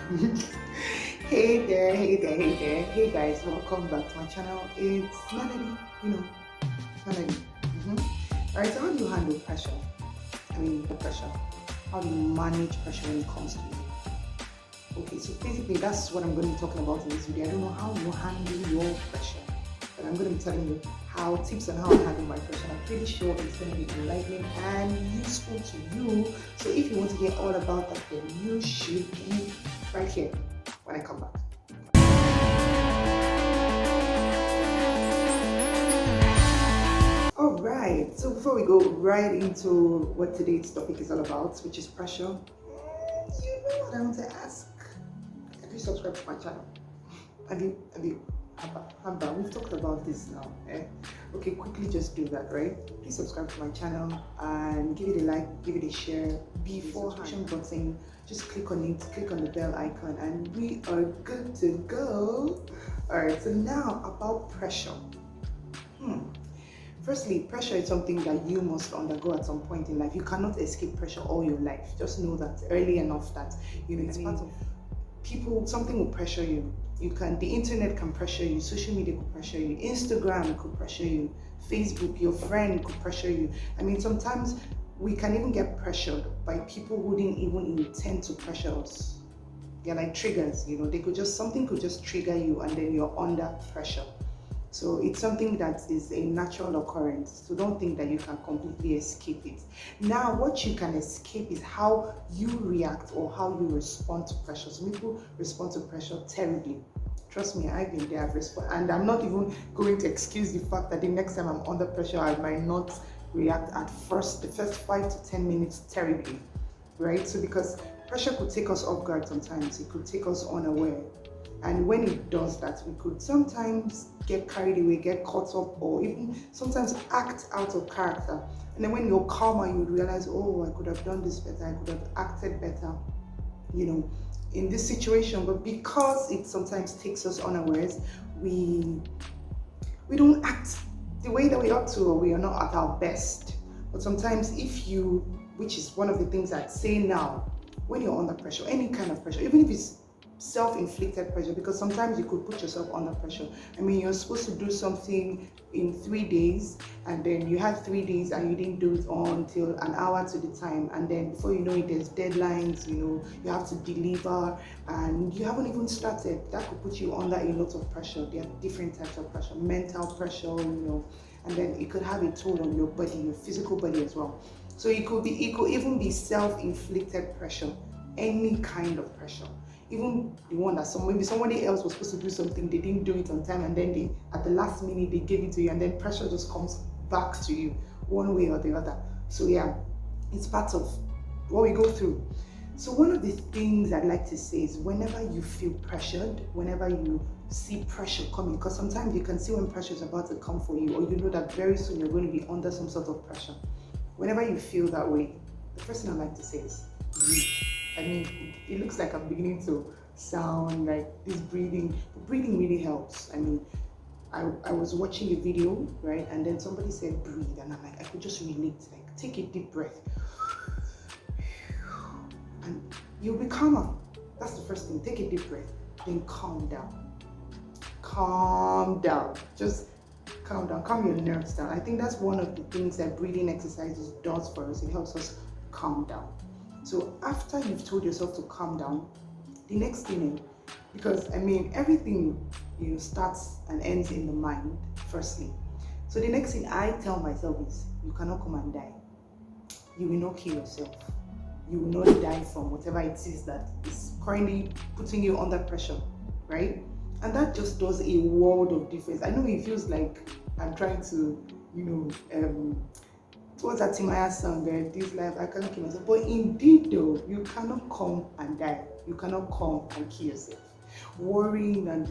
Hey there, hey there, hey there. Hey guys, welcome back to my channel. It's Melody, Melody. Alright, so how do you handle pressure? The pressure. How do you manage pressure when it comes to you? Okay, so basically that's what I'm going to be talking about in this video. I don't know how you handle your pressure, but I'm going to be telling you how tips on how I handle my pressure. I'm pretty sure it's going to be enlightening and useful to you. So if you want to hear all about that, then you should be right here when I come back. All right, so before we go right into what today's topic is all about, which is pressure, you know what I want to ask? Have you subscribed to my channel? Have you, Hamba, we've talked about this now. Okay, quickly just do that, right? Please subscribe to my channel and give it a like, give it a share. Before subscription button, just click on it, click on the bell icon, and we are good to go. All right, so now about pressure. Firstly, pressure is something that you must undergo at some point in life. You cannot escape pressure all your life. Just know that early enough that it's part of people. Something will pressure you. The internet can pressure you, social media could pressure you, Instagram could pressure you, Facebook, your friend could pressure you. Sometimes we can even get pressured by people who didn't even intend to pressure us. They're like triggers, something could just trigger you and then you're under pressure. So it's something that is a natural occurrence. So don't think that you can completely escape it. Now, what you can escape is how you react or how you respond to pressure. Some people respond to pressure terribly. Trust me, I've been there, I've responded. And I'm not even going to excuse the fact that the next time I'm under pressure, I might not react at first, the first 5 to 10 minutes terribly, right? So because pressure could take us off guard sometimes, it could take us unaware. And when it does that, we could sometimes get carried away, get caught up, or even sometimes act out of character. And then when you're calmer, you would realize, oh, I could have done this better, I could have acted better, in this situation. But because it sometimes takes us unawares, we don't act the way that we ought to, or we are not at our best. But sometimes which is one of the things I'd say now, when you're under pressure, any kind of pressure, even if it's self-inflicted pressure, because sometimes you could put yourself under pressure. You're supposed to do something in 3 days, and then you had 3 days and you didn't do it until an hour to the time, and then before you know it, there's deadlines, you have to deliver, and you haven't even started. That could put you under a lot of pressure. There are different types of pressure, mental pressure, and then it could have a toll on your body, your physical body as well. So it could even be self-inflicted pressure, any kind of pressure. Even the one that maybe somebody else was supposed to do something, they didn't do it on time, and then at the last minute they gave it to you, and then pressure just comes back to you one way or the other. So yeah, it's part of what we go through. So one of the things I'd like to say is, whenever you feel pressured, whenever you see pressure coming, because sometimes you can see when pressure is about to come for you, or you know that very soon you're going to be under some sort of pressure. Whenever you feel that way, the first thing I'd like to say is breathe. It looks like I'm beginning to sound like this breathing. But breathing really helps. I was watching a video, right? And then somebody said breathe, and I'm like, I could just relate. Like, take a deep breath, and you'll be calmer. That's the first thing. Take a deep breath, then calm down. Calm down. Just calm down. Calm your nerves down. I think that's one of the things that breathing exercises does for us. It helps us calm down. So after you've told yourself to calm down, the next thing, because everything starts and ends in the mind, firstly. So the next thing I tell myself is, you cannot come and die. You will not kill yourself. You will not die from whatever it is that is currently putting you under pressure, right? And that just does a world of difference. I know it feels like I'm trying to, what's that Timaya song there? This life, I cannot kill myself. But indeed though, you cannot come and die. You cannot come and kill yourself. Worrying and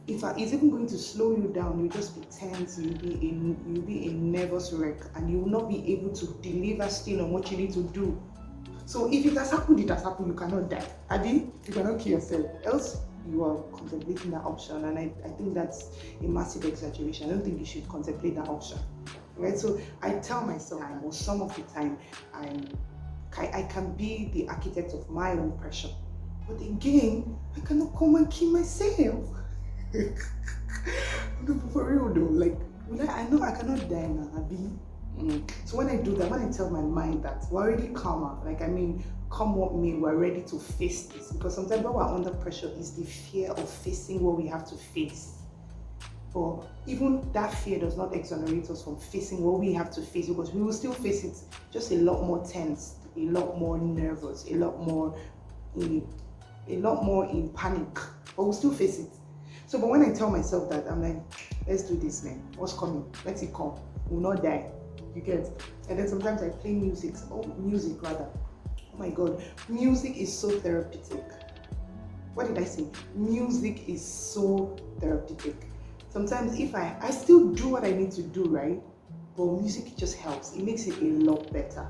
if it's even going to slow you down, you'll just be tense, you'll be a nervous wreck, and you will not be able to deliver still on what you need to do. So if it has happened, it has happened. You cannot die. You cannot kill yourself. Else you are contemplating that option, and I think that's a massive exaggeration. I don't think you should contemplate that option. Right? So I tell myself, or some of the time, I can be the architect of my own pressure. But again, I cannot come and kill myself. No, for real though, like, I know I cannot die now, Abi. So when I do that, when I tell my mind that we're already calmer, like, I mean, come what may, we're ready to face this. Because sometimes when we're under pressure is the fear of facing what we have to face. But even that fear does not exonerate us from facing what we have to face, because we will still face it just a lot more tense, a lot more nervous, a lot more in panic, but we'll still face it. So, but when I tell myself that, I'm like, let's do this, man. What's coming? Let it come. We'll not die. You get? And then sometimes I play music. Music rather. Oh my God, music is so therapeutic. What did I say? Music is so therapeutic. Sometimes if I still do what I need to do, right? But music just helps. It makes it a lot better.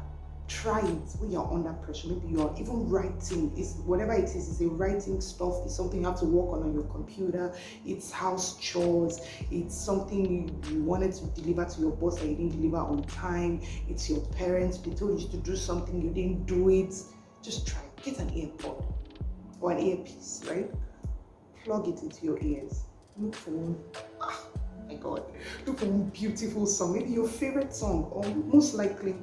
Try it when you're under pressure. Maybe you're even writing. It's whatever it is. It's a writing stuff. It's something you have to work on your computer. It's house chores. It's something you wanted to deliver to your boss that you didn't deliver on time. It's your parents. They told you to do something, you didn't do it. Just try. Get an earpod or an earpiece, right? Plug it into your ears. Look for one. Oh my God. Look for one beautiful song. Maybe your favorite song, or most likely,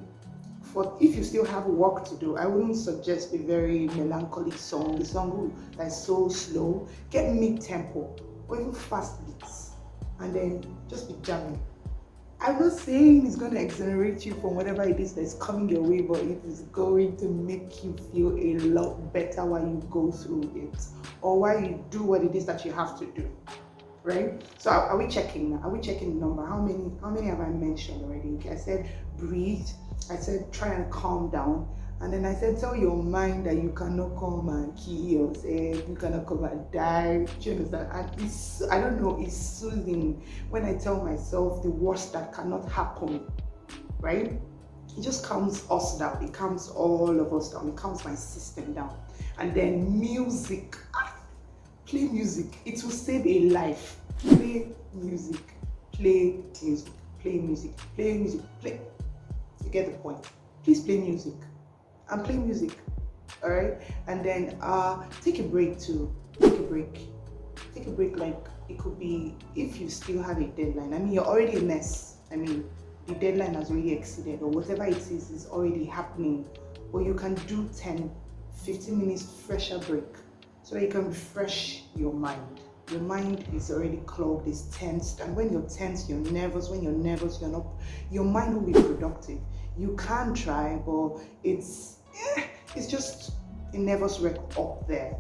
for if you still have work to do, I wouldn't suggest a very melancholic song, a song that's so slow. Get mid-tempo or even fast beats, and then just be jamming. I'm not saying it's going to exonerate you from whatever it is that's coming your way, but it is going to make you feel a lot better while you go through it, or while you do what it is that you have to do. Right? So are we checking now? Are we checking the number? How many have I mentioned already? Okay, I said breathe. I said try and calm down. And then I said tell your mind that you cannot come and kill yourself, you cannot come and die. Do you understand? And it's, I don't know, it's soothing when I tell myself the worst that cannot happen. Right? It just calms us down. It calms all of us down. It calms my system down. And then music. Play music. It will save a life. Play music. Play music. Play music. Play music. Play. You get the point. Please play music. And play music. Alright? And then take a break too. Take a break. Take a break, like it could be if you still have a deadline. I mean, you're already a mess. I mean, the deadline has already exceeded, or whatever it is already happening. But you can do 10-15 minutes fresher break, so that you can refresh your mind. Your mind is already clogged, is tensed, and when you're tense, you're nervous. When you're nervous, you're not. Your mind will be productive. You can try, but it's just a nervous wreck up there.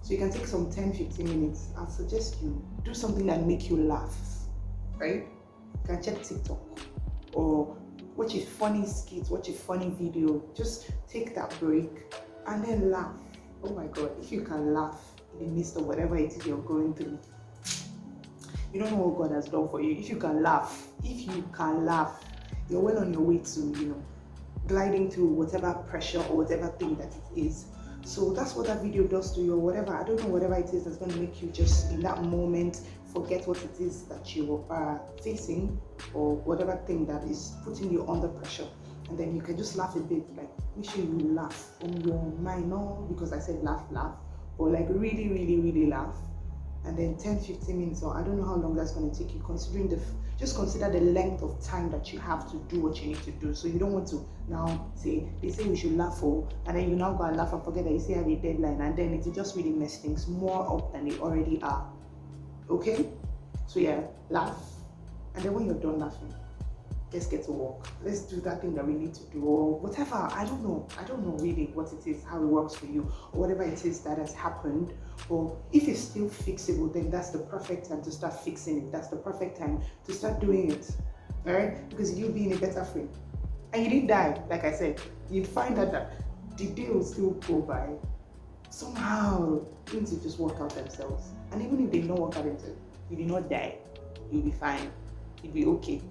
So you can take some 10-15 minutes. I'll suggest you do something that make you laugh, right? You can check TikTok or watch a funny skit, watch a funny video. Just take that break and then laugh. Oh my God, if you can laugh in the midst of whatever it is you're going through, you don't know what God has done for you. If you can laugh, you're well on your way to, gliding through whatever pressure or whatever thing that it is. So that's what that video does to you, or whatever. I don't know, whatever it is that's going to make you just in that moment forget what it is that you are facing, or whatever thing that is putting you under pressure. And then you can just laugh a bit, like make sure you laugh from your mind, not because I said laugh, or like really, really, really laugh. And then 10-15 minutes, or I don't know how long that's going to take you, considering just consider the length of time that you have to do what you need to do. So you don't want to now they say we should laugh, and then you now go and laugh and forget that you still have a deadline, and then it will just really mess things more up than they already are. Okay? So yeah, laugh. And then when you're done laughing, let's get to work. Let's do that thing that we need to do, or whatever. I don't know really what it is, how it works for you, or whatever it is that has happened. Or if it's still fixable, then that's the perfect time to start fixing it. That's the perfect time to start doing it. All right? Because you'll be in a better frame. And you didn't die, like I said. You'd find out that the day will still go by. Somehow, things will just work out themselves. And even if they don't work out themselves, you did not die. You'll be fine. You'll be okay.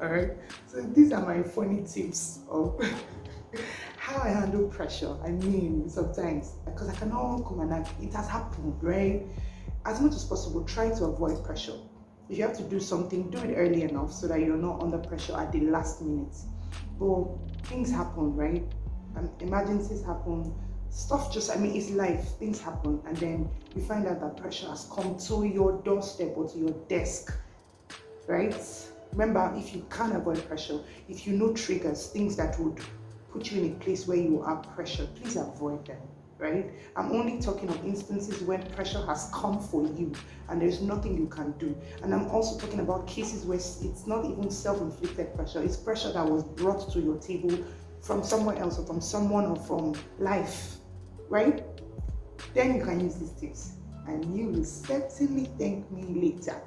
Alright, so these are my funny tips of how I handle pressure. I mean, sometimes, because I cannot come and act, it has happened, right? As much as possible, try to avoid pressure. If you have to do something, do it early enough so that you're not under pressure at the last minute. But things happen, right? Emergencies happen, Stuff just, I mean, it's life, things happen, and then you find out that pressure has come to your doorstep or to your desk, right? Remember, if you can't avoid pressure, if you know triggers, things that would put you in a place where you are pressured, please avoid them, right? I'm only talking of instances when pressure has come for you and there's nothing you can do. And I'm also talking about cases where it's not even self-inflicted pressure, it's pressure that was brought to your table from somewhere else or from someone or from life, right? Then you can use these tips and you will certainly thank me later.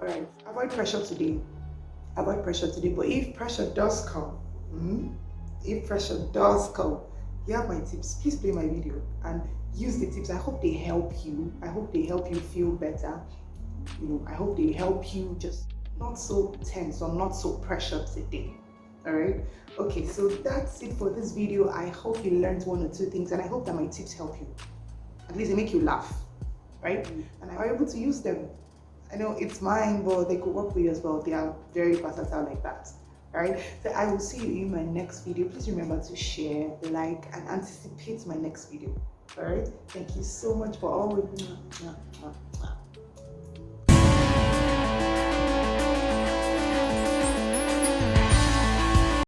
All right, avoid pressure today. Avoid pressure today. But if pressure does come, if pressure does come, you have my tips. Please play my video and use the tips. I hope they help you. I hope they help you feel better. I hope they help you just not so tense or not so pressured today. All right. Okay, so that's it for this video. I hope you learned one or two things, and I hope that my tips help you. At least they make you laugh, right? And are able to use them. I know it's mine, but they could work for you as well. They are very versatile like that. Alright, so I will see you in my next video. Please remember to share, like, and anticipate my next video. Alright, thank you so much for always.